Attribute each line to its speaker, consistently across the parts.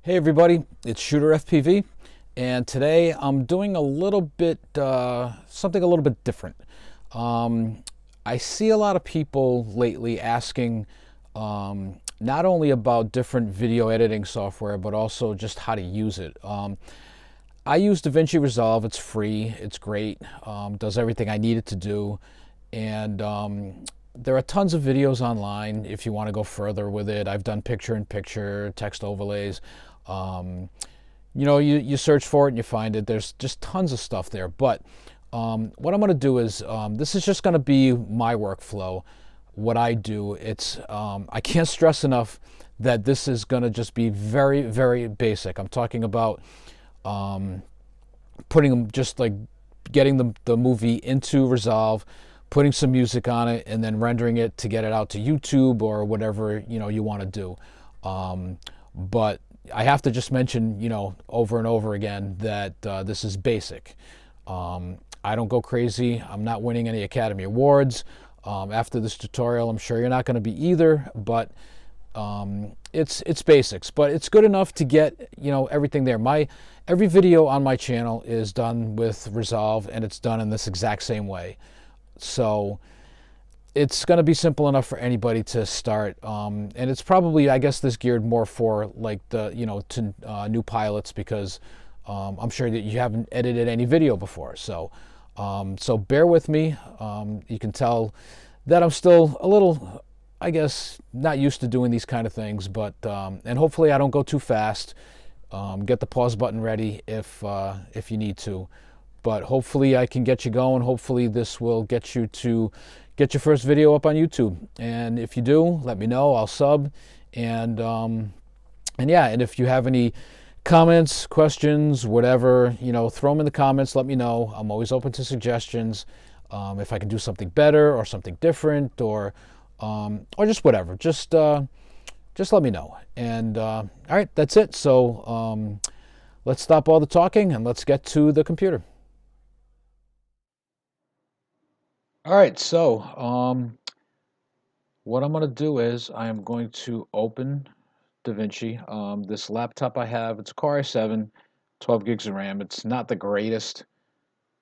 Speaker 1: Hey everybody, it's Shooter FPV, and today I'm doing a little bit something a little bit different. Um, I see a lot of people lately asking not only about different video editing software, but also just how to use it. I use DaVinci Resolve. It's free. It's great. Does everything I need it to do, and there are tons of videos online if you want to go further with it. I've done picture-in-picture, text overlays. Um, you search for it and you find it. There's just tons of stuff there. But what I'm going to do is this is just going to be my workflow, what I do. I can't stress enough that this is going to just be very, very basic. I'm talking about um, putting them just like getting the movie into Resolve, putting some music on it, and then rendering it to get it out to YouTube or whatever you want to do. But I have to just mention, over and over again that this is basic. I don't go crazy. I'm not winning any Academy Awards. After this tutorial, I'm sure you're not going to be either, but it's basics, but it's good enough to get everything there. Every video on my channel is done with Resolve, and it's done in this exact same way. So it's going to be simple enough for anybody to start, and it's probably, I guess, this geared more for like to new pilots, because I'm sure that you haven't edited any video before. So bear with me. You can tell that I'm still a little, I guess, not used to doing these kind of things, but and hopefully I don't go too fast. Get the pause button ready if you need to, but hopefully I can get you going. Hopefully this will get you to get your first video up on YouTube, and if you do, let me know. I'll sub, and yeah, and if you have any comments, questions, whatever, throw them in the comments. Let me know. I'm always open to suggestions. If I can do something better or something different, or just whatever, just let me know. And all right, that's it. So let's stop all the talking and let's get to the computer. All right, so what I'm going to do is I am going to open DaVinci. This laptop I have, it's a Core i7, 12 gigs of RAM. It's not the greatest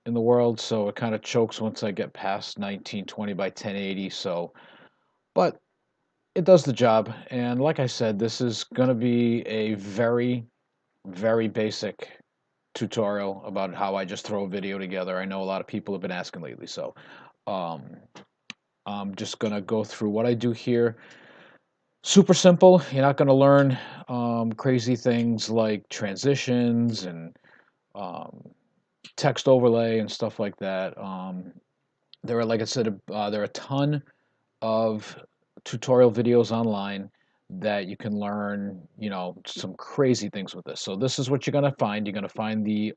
Speaker 1: in the world, so it kind of chokes once I get past 1920 by 1080. So, but it does the job. And like I said, this is going to be a very, very basic tutorial about how I just throw a video together. I know a lot of people have been asking lately, so um, I'm just going to go through what I do here. Super simple. You're not going to learn crazy things like transitions and um, text overlay and stuff like that. There are, like I said, there are a ton of tutorial videos online that you can learn, some crazy things with this. So this is what you're going to find. You're going to find the,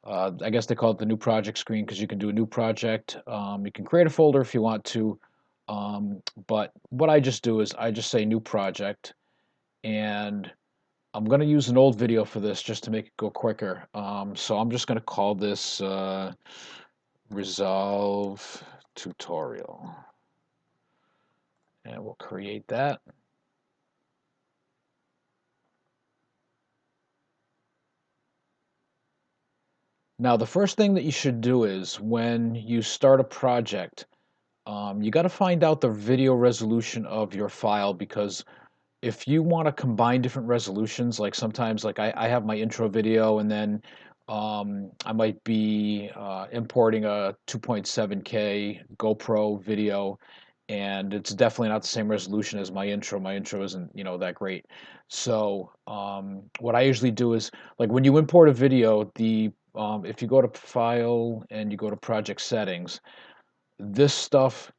Speaker 1: I guess they call it the new project screen, because you can do a new project. You can create a folder if you want to. But what I just do is I just say new project, and I'm going to use an old video for this just to make it go quicker. So I'm just going to call this Resolve tutorial, and we'll create that. Now, the first thing that you should do is when you start a project, you got to find out the video resolution of your file, because if you want to combine different resolutions, like sometimes, like I have my intro video, and then I might be importing a 2.7K GoPro video, and it's definitely not the same resolution as my intro. My intro isn't, that great. So what I usually do is, like, when you import a video, if you go to File and you go to Project Settings, this stuff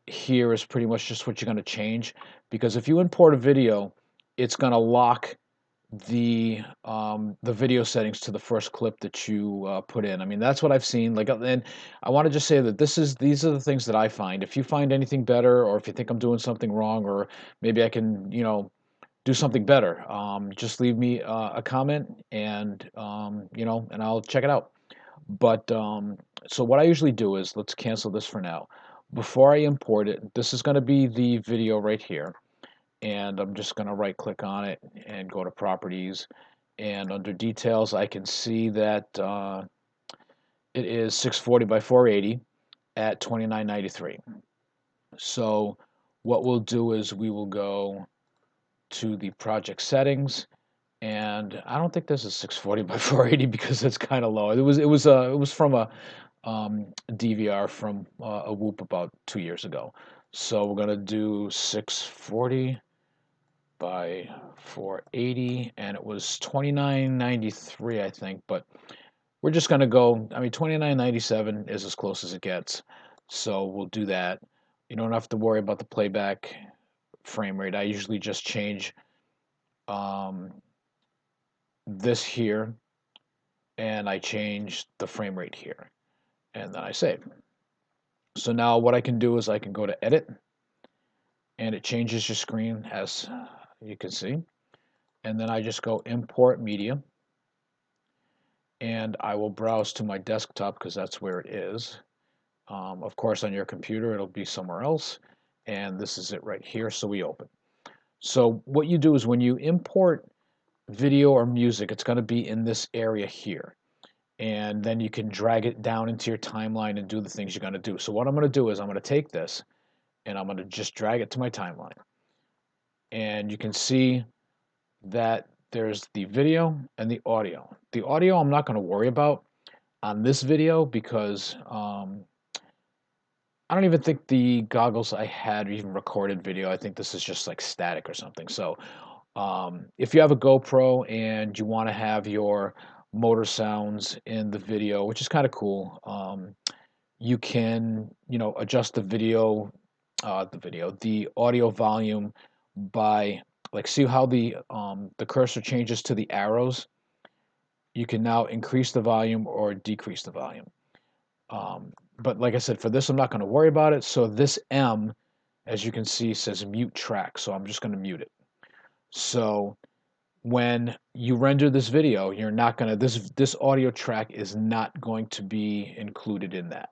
Speaker 1: here is pretty much just what you're going to change, because if you import a video, it's going to lock the video settings to the first clip that you put in. I mean, that's what I've seen. Like, and I want to just say that these are the things that I find. If you find anything better, or if you think I'm doing something wrong, or maybe I can, do something better, just leave me a comment, and and I'll check it out. But so what I usually do is, let's cancel this for now. Before I import it, this is going to be the video right here. and I'm just going to right click on it and go to properties, and under details I can see that it is 640 by 480 at 2993. So what we'll do is we will go to the project settings, and I don't think this is 640 by 480 because it's kind of low. It was from a DVR from a Whoop about 2 years ago. So we're gonna do 640 by 480, and it was 2993, I think. But we're just gonna go. I mean, 2997 is as close as it gets. So we'll do that. You don't have to worry about the playback frame rate. I usually just change um, this here, and I change the frame rate here, and then I save. So now what I can do is I can go to edit, and it changes your screen as you can see, and then I just go import media, and I will browse to my desktop because that's where it is. Of course, on your computer it'll be somewhere else, and this is it right here. So we open. So what you do is when you import video or music, it's going to be in this area here, and then you can drag it down into your timeline and do the things you're going to do. So what I'm going to do is I'm going to take this and I'm going to just drag it to my timeline, and you can see that there's the video and the audio. The audio I'm not going to worry about on this video because I don't even think the goggles I had even recorded video. I think this is just like static or something. So if you have a GoPro and you want to have your motor sounds in the video, which is kind of cool, you can, adjust the audio volume by, like, see how the cursor changes to the arrows. You can now increase the volume or decrease the volume. But like I said, for this, I'm not going to worry about it. So this M, as you can see, says mute track. So I'm just going to mute it. So when you render this video, you're not going to, this audio track is not going to be included in that.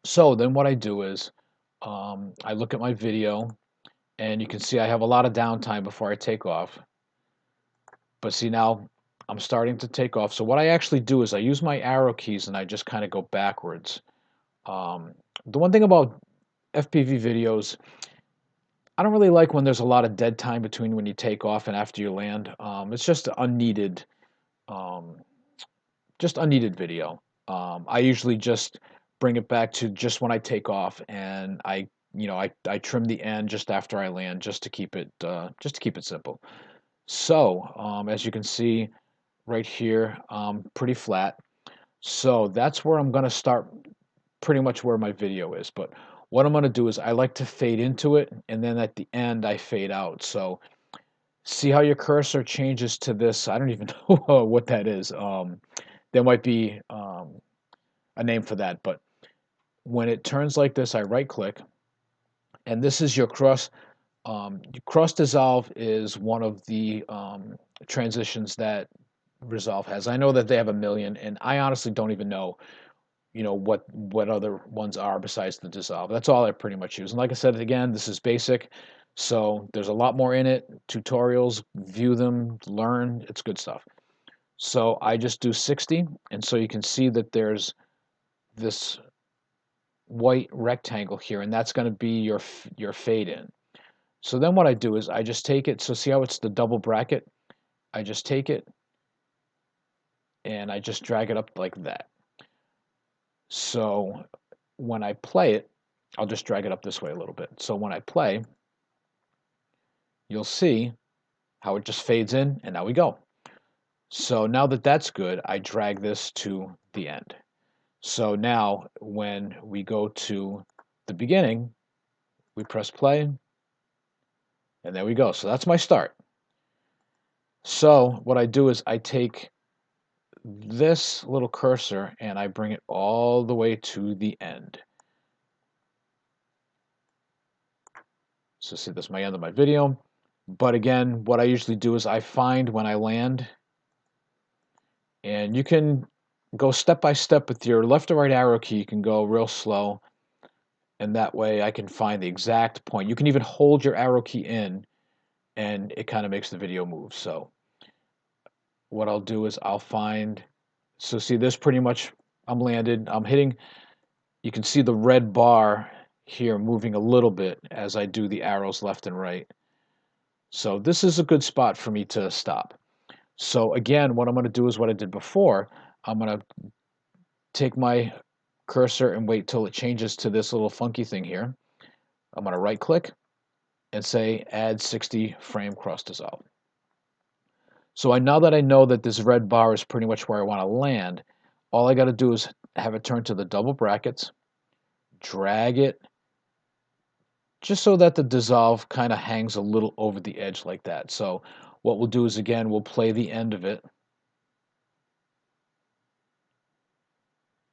Speaker 1: So then what I do is I look at my video, and you can see I have a lot of downtime before I take off. But see, now I'm starting to take off. So what I actually do is I use my arrow keys and I just kind of go backwards. The one thing about FPV videos, I don't really like when there's a lot of dead time between when you take off and after you land. It's um, just unneeded video. I usually just bring it back to just when I take off, and I trim the end just after I land, just to keep it simple. So as you can see right here, pretty flat. So that's where I'm going to start, pretty much where my video is. But what I'm going to do is I like to fade into it, and then at the end I fade out. So see how your cursor changes to this. I don't even know what that is. There might be a name for that, but when it turns like this, I right click, and this is your cross. Cross dissolve is one of the transitions that Resolve has. I know that they have a million, and I honestly don't even know, what other ones are besides the dissolve. That's all I pretty much use. And like I said, again, this is basic, so there's a lot more in it. Tutorials, view them, learn. It's good stuff. So I just do 60, and so you can see that there's this white rectangle here, and that's going to be your fade in. So then what I do is I just take it. So see how it's the double bracket? I just take it and I just drag it up like that. So when I play it, I'll just drag it up this way a little bit. So when I play, you'll see how it just fades in, and now we go. So now that that's good, I drag this to the end. So now when we go to the beginning, we press play, and there we go. So that's my start. So what I do is I take this little cursor and I bring it all the way to the end. So see, this is my end of my video. But again, what I usually do is I find when I land, and you can go step by step with your left or right arrow key. You can go real slow, and that way I can find the exact point. You can even hold your arrow key in and it kind of makes the video move. So what I'll do is I'll find, so see this pretty much, I'm landed, I'm hitting, you can see the red bar here moving a little bit as I do the arrows left and right. So this is a good spot for me to stop. So again, what I'm going to do is what I did before. I'm going to take my cursor and wait till it changes to this little funky thing here. I'm going to right click and say add 60 frame cross dissolve. So now that I know that this red bar is pretty much where I want to land, all I got to do is have it turn to the double brackets, drag it, just so that the dissolve kind of hangs a little over the edge like that. So what we'll do is, again, we'll play the end of it.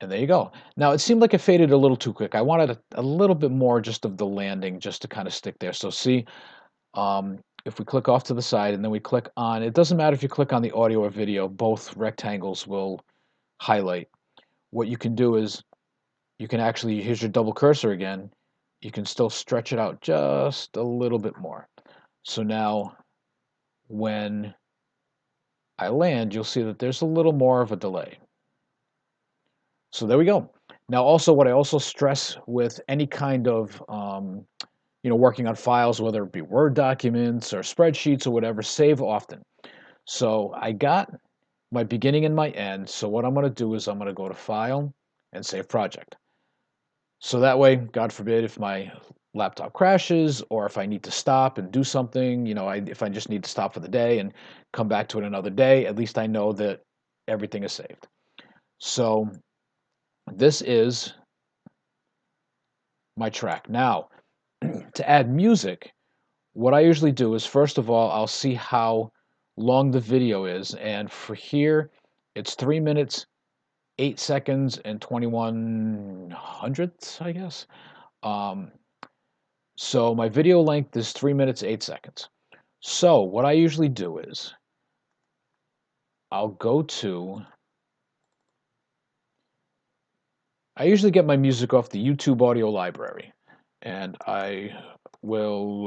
Speaker 1: And there you go. Now, it seemed like it faded a little too quick. I wanted a little bit more just of the landing just to kind of stick there. So see, if we click off to the side and then we click on, it doesn't matter if you click on the audio or video, both rectangles will highlight. What you can do is you can actually, here's your double cursor again, you can still stretch it out just a little bit more. So now when I land, you'll see that there's a little more of a delay. So there we go. Now also what I also stress with any kind of working on files, whether it be Word documents or spreadsheets or whatever, save often. So I got my beginning and my end. So what I'm going to do is I'm going to go to File and Save Project. So that way, God forbid, if my laptop crashes or if I need to stop and do something, if I just need to stop for the day and come back to it another day, at least I know that everything is saved. So this is my track. Now, to add music, what I usually do is, first of all, I'll see how long the video is. And for here, it's 3 minutes, 8 seconds, and 21 hundredths, I guess. So my video length is 3 minutes, 8 seconds. So what I usually do is I usually get my music off the YouTube audio library. And I will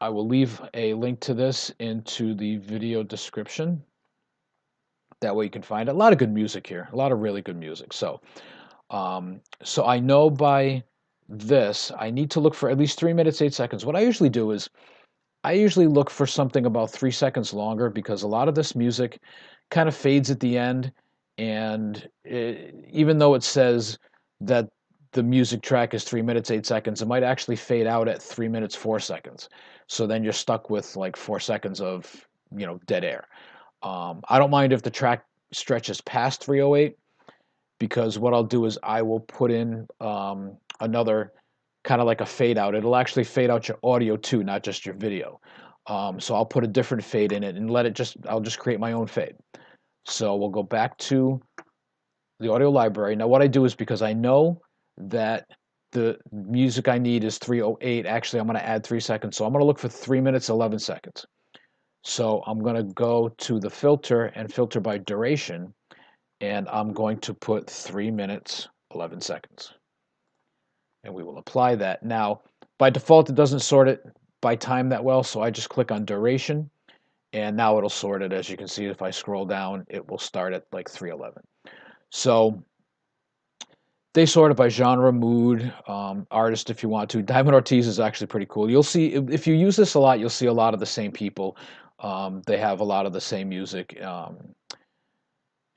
Speaker 1: leave a link to this into the video description. That way you can find a lot of good music here, a lot of really good music. So I know by this, I need to look for at least 3 minutes, 8 seconds. What I usually do is I usually look for something about 3 seconds longer because a lot of this music kind of fades at the end. And even though it says that the music track is 3 minutes, 8 seconds, it might actually fade out at 3 minutes, 4 seconds. So then you're stuck with like 4 seconds of, dead air. I don't mind if the track stretches past 308 because what I'll do is I will put in another kind of like a fade out. It'll actually fade out your audio too, not just your video. So I'll put a different fade in it and I'll just create my own fade. So we'll go back to the audio library. Now what I do is, because I know that the music I need is 308, actually I'm going to add 3 seconds. So I'm going to look for 3 minutes, 11 seconds. So I'm going to go to the filter and filter by duration, and I'm going to put 3 minutes, 11 seconds. And we will apply that. Now, by default, it doesn't sort it by time that well, so I just click on duration, and now it'll sort it. As you can see, if I scroll down, it will start at like 3:11. So they sort it by genre, mood, artist if you want to. Diamond Ortiz is actually pretty cool. You'll see, if you use this a lot, you'll see a lot of the same people. They have a lot of the same music.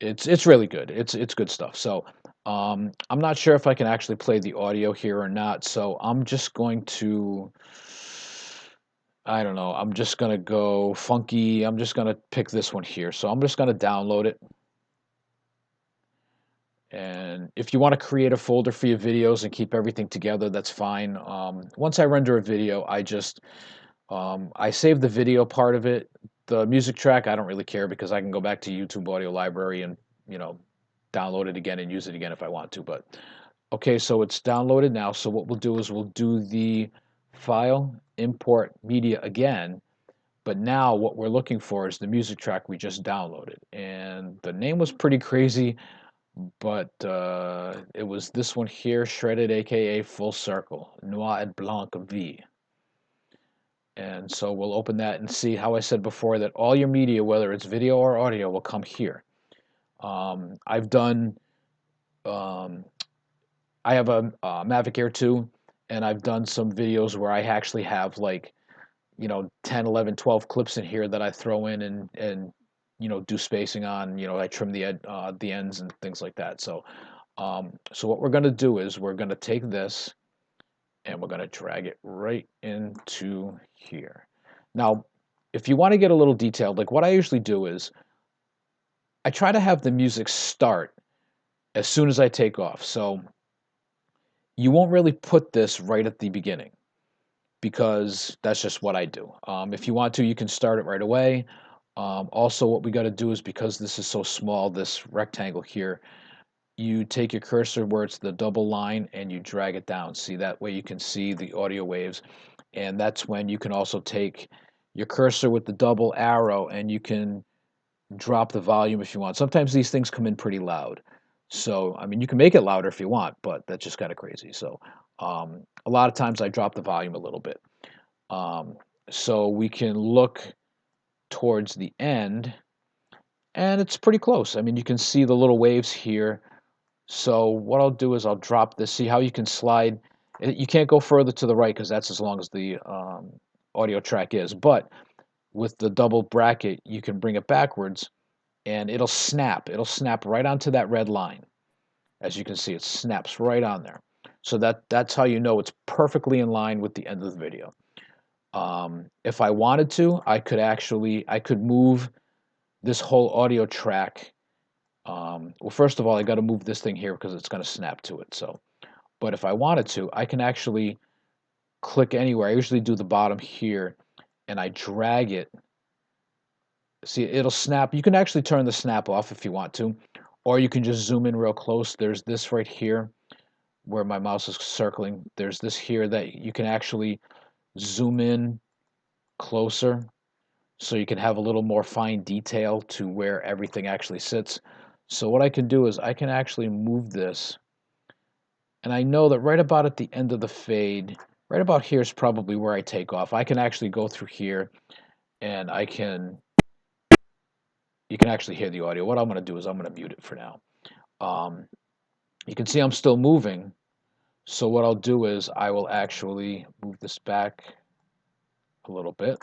Speaker 1: It's really good. It's good stuff. So I'm not sure if I can actually play the audio here or not. So I'm just going to, I don't know. I'm just gonna go funky. I'm just gonna pick this one here. So I'm just gonna download it. And if you want to create a folder for your videos and keep everything together, that's fine. Once I render a video, I save the video part of it. The music track, I don't really care because I can go back to YouTube Audio Library and, download it again and use it again if I want to. But okay, so it's downloaded now. So what we'll do is we'll do the file, import media again. But now what we're looking for is the music track we just downloaded. And the name was pretty crazy. but it was this one here, shredded, aka full circle, Noir et Blanc V. And so we'll open that and see how I said before that all your media, whether it's video or audio, will come here. I've done, um, I have a Mavic Air 2, and I've done some videos where I actually have like, 10, 11, 12 clips in here that I throw in and do spacing on. I trim the ends and things like that. So what we're going to do is we're going to take this and we're going to drag it right into here. Now, if you want to get a little detailed, like what I usually do is I try to have the music start as soon as I take off. So you won't really put this right at the beginning because that's just what I do. If you want to, you can start it right away. Also, what we got to do is because this is so small, this rectangle here, you take your cursor where it's the double line and you drag it down. See, that way you can see the audio waves. And that's when you can also take your cursor with the double arrow and you can drop the volume if you want. Sometimes these things come in pretty loud. So, I mean, you can make it louder if you want, but that's just kind of crazy. So, a lot of times I drop the volume a little bit. Um, so we can look towards the end, and it's pretty close. I mean, you can see the little waves here. So what I'll do is I'll drop this. See how you can slide. You can't go further to the right because that's as long as the audio track is. But with the double bracket, you can bring it backwards, and it'll snap. It'll snap right onto that red line. As you can see, it snaps right on there. So that's how you know it's perfectly in line with the end of the video. If I wanted to, I could move this whole audio track. Well, first of all, I got to move this thing here because it's going to snap to it. So, but if I wanted to, I can actually click anywhere. I usually do the bottom here, and I drag it. See, it'll snap. You can actually turn the snap off if you want to, or you can just zoom in real close. There's this right here where my mouse is circling. There's this here that you can actually zoom in closer so you can have a little more fine detail to where everything actually sits. So what I can do is I can actually move this, and I know that right about at the end of the fade, right about here is probably where I take off. I can actually go through here and you can actually hear the audio. What I'm going to do is I'm going to mute it for now. Um, you can see I'm still moving. So what I'll do is I will actually move this back a little bit.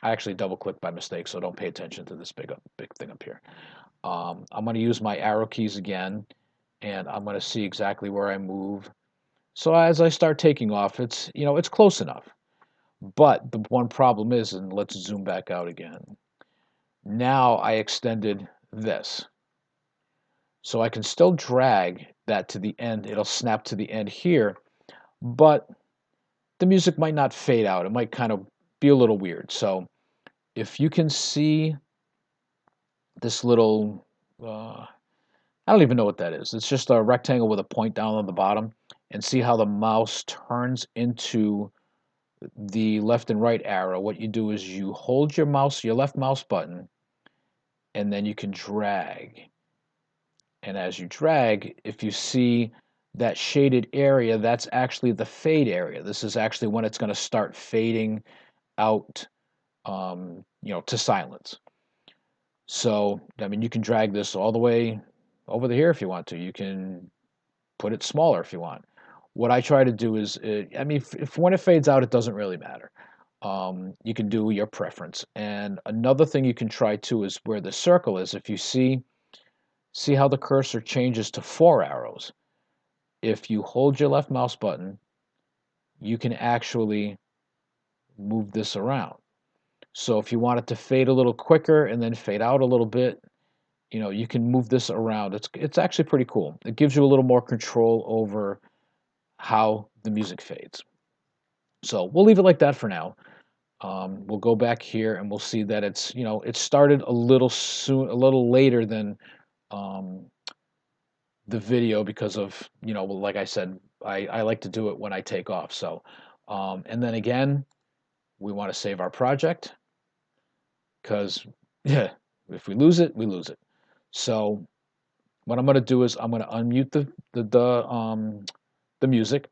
Speaker 1: I actually double clicked by mistake, so don't pay attention to this big thing up here. I'm going to use my arrow keys again, and I'm going to see exactly where I move. So as I start taking off, it's close enough. But the one problem is, and let's zoom back out again. Now I extended this. So I can still drag that to the end. It'll snap to the end here, but the music might not fade out. It might kind of be a little weird. So if you can see this little, I don't even know what that is. It's just a rectangle with a point down on the bottom. And see how the mouse turns into the left and right arrow. What you do is you hold your left mouse button, and then you can drag. And as you drag, if you see that shaded area, that's actually the fade area. This is actually when it's going to start fading out, to silence. So, I mean, you can drag this all the way over here if you want to. You can put it smaller if you want. What I try to do is, I mean, if when it fades out, it doesn't really matter. You can do your preference. And another thing you can try too is where the circle is. If you see how the cursor changes to 4 arrows. If you hold your left mouse button, you can actually move this around. So if you want it to fade a little quicker and then fade out a little bit, you can move this around. It's actually pretty cool. It gives you a little more control over how the music fades. So we'll leave it like that for now. We'll go back here and we'll see that it started a little later than um, the video because of, like I said, I like to do it when I take off. So, and then again, we want to save our project because, yeah, if we lose it, we lose it. So what I'm going to do is I'm going to unmute the music.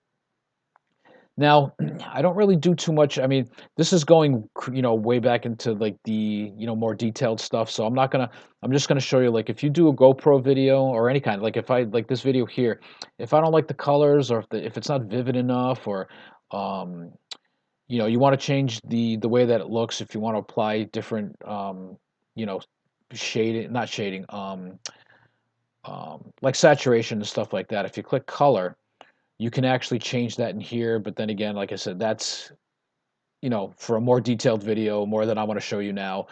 Speaker 1: Now, I don't really do too much. I mean, this is going, way back into like the, more detailed stuff. So I'm just gonna show you, like, if you do a GoPro video or any kind, like if I like this video here, if I don't like the colors, or if it's not vivid enough, or, um, you want to change the way that it looks, if you want to apply different, you know, shading, not shading, like saturation and stuff like that. If you click color, you can actually change that in here. But then again, like I said, that's, for a more detailed video, more than I want to show you now.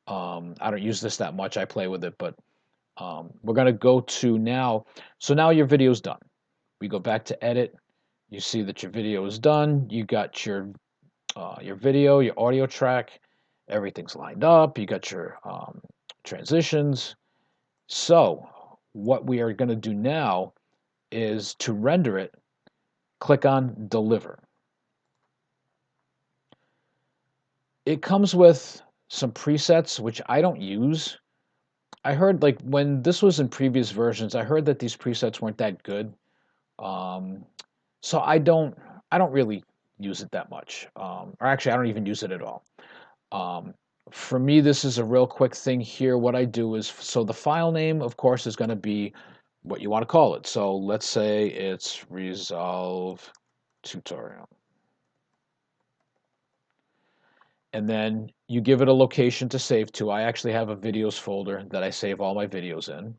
Speaker 1: I don't use this that much. I play with it, but we're going to go to now. So now your video is done. We go back to edit. You see that your video is done. You got your video, your audio track. Everything's lined up. You got your transitions. So what we are going to do now is to render it, click on deliver. It comes with some presets, which I don't use. I heard, like, when this was in previous versions, I heard that these presets weren't that good. Um, so I don't really use it that much. Or actually, I don't even use it at all. Um, for me, this is a real quick thing here. What I do is, so the file name, of course, is going to be what you want to call it. So let's say it's Resolve Tutorial. And then you give it a location to save to. I actually have a videos folder that I save all my videos in.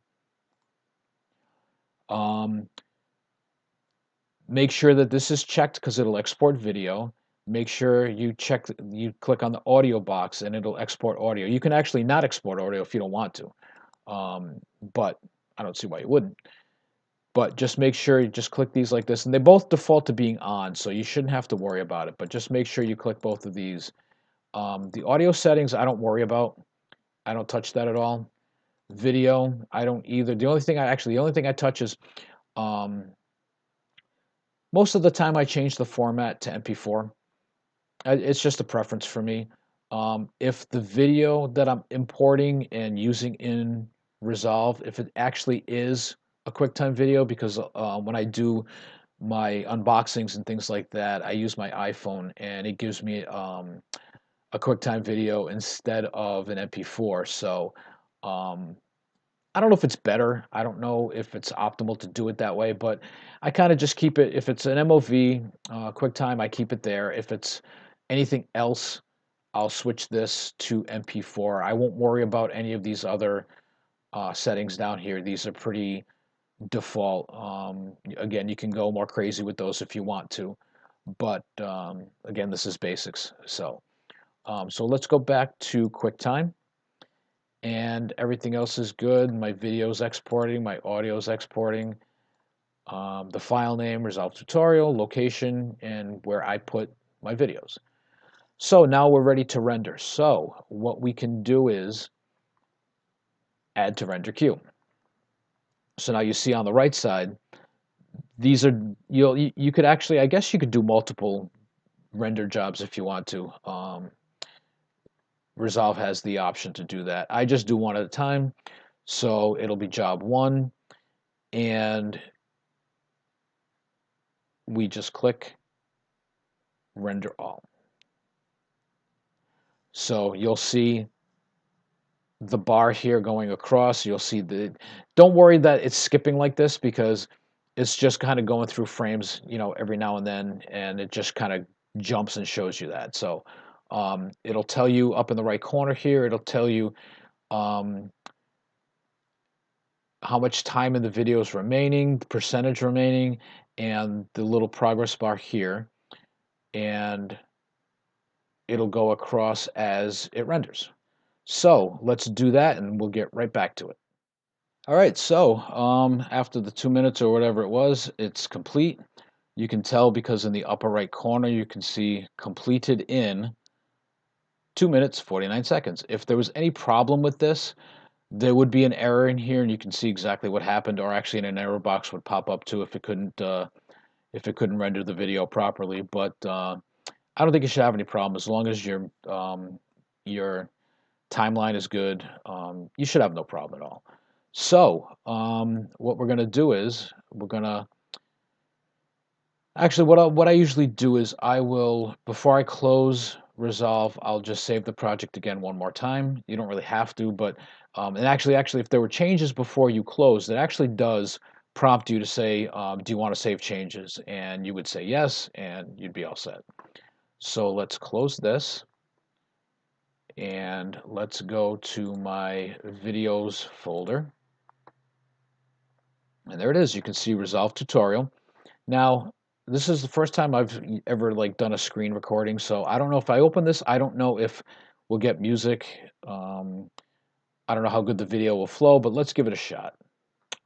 Speaker 1: Make sure that this is checked because it'll export video. Make sure you click on the audio box and it'll export audio. You can actually not export audio if you don't want to, but I don't see why you wouldn't. But just make sure you just click these like this, and they both default to being on, so you shouldn't have to worry about it. But just make sure you click both of these. The audio settings, I don't worry about. I don't touch that at all. Video, I don't either. The only thing I touch is, most of the time I change the format to MP4. It's just a preference for me. If the video that I'm importing and using in Resolve, if it actually is a QuickTime video, because when I do my unboxings and things like that, I use my iPhone and it gives me a QuickTime video instead of an MP4. So um, I don't know if it's better. I don't know if it's optimal to do it that way, but I kind of just keep it. If it's an MOV, QuickTime, I keep it there. If it's anything else, I'll switch this to MP4. I won't worry about any of these other settings down here. These are pretty default. Again, you can go more crazy with those if you want to, but again, this is basics. So let's go back to QuickTime, and everything else is good. My video's exporting, my audio's exporting. The file name, Resolve Tutorial, location, and where I put my videos. So now we're ready to render. So what we can do is add to render queue. So now you see on the right side, these are, you could actually, I guess you could do multiple render jobs if you want to. Resolve has the option to do that. I just do one at a time. So it'll be job one, and we just click render all. So you'll see the bar here going across. You'll see don't worry that it's skipping like this, because it's just kind of going through frames, every now and then, and it just kind of jumps and shows you that. So it'll tell you up in the right corner here, it'll tell you how much time in the video is remaining, the percentage remaining, and the little progress bar here. And it'll go across as it renders. So let's do that and we'll get right back to it. All right, so after the 2 minutes or whatever it was, it's complete. You can tell because in the upper right corner, you can see completed in 2 minutes, 49 seconds. If there was any problem with this, there would be an error in here, and you can see exactly what happened, or actually an error box would pop up too if it couldn't render the video properly. But I don't think you should have any problem as long as your timeline is good. You should have no problem at all. So what we're going to do is we're going to actually what I usually do is I will, before I close Resolve, I'll just save the project again one more time. You don't really have to, but and actually, if there were changes before you close, it actually does prompt you to say, do you want to save changes? And you would say yes, and you'd be all set. So let's close this, and let's go to my videos folder. And there it is. You can see Resolve tutorial. Now, this is the first time I've ever like done a screen recording, so I don't know if I open this, I don't know if we'll get music. I don't know how good the video will flow, but let's give it a shot.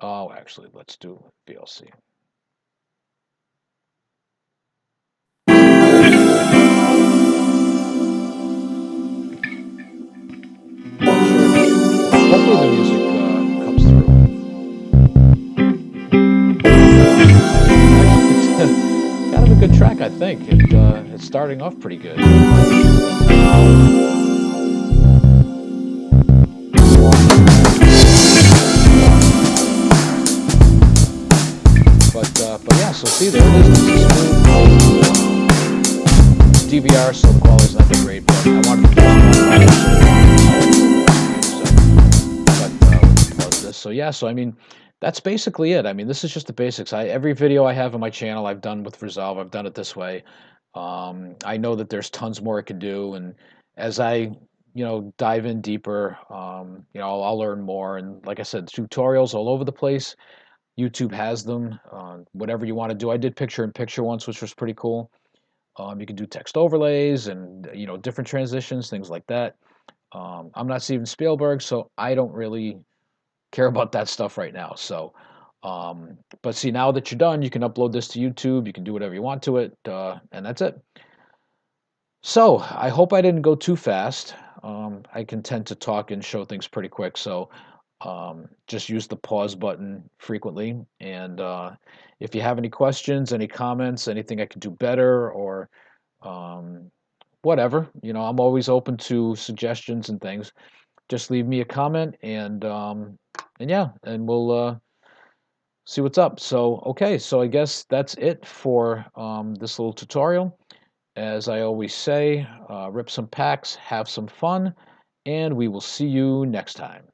Speaker 1: Oh, actually, let's do VLC. Hopefully the music comes through. Actually, it's kind of a good track, I think. It's starting off pretty good. But yeah, so see, there it is. This is DVR, so the quality's not that great, but I wanted to pause this. So yeah, so I mean, that's basically it. I mean, this is just the basics. Every video I have on my channel, I've done with Resolve. I've done it this way. I know that there's tons more I can do, and as I dive in deeper, I'll learn more. And like I said, tutorials all over the place. YouTube has them. Whatever you want to do. I did picture in picture once, which was pretty cool. You can do text overlays and different transitions, things like that. I'm not Steven Spielberg, so I don't really care about that stuff right now. So, but see, now that you're done, you can upload this to YouTube. You can do whatever you want to it, and that's it. So I hope I didn't go too fast. I can tend to talk and show things pretty quick, so just use the pause button frequently. And if you have any questions, any comments, anything I could do better, or um, whatever, I'm always open to suggestions and things. Just leave me a comment, and yeah, and we'll see what's up. So okay, so I guess that's it for this little tutorial. As I always say, rip some packs, have some fun, and we will see you next time.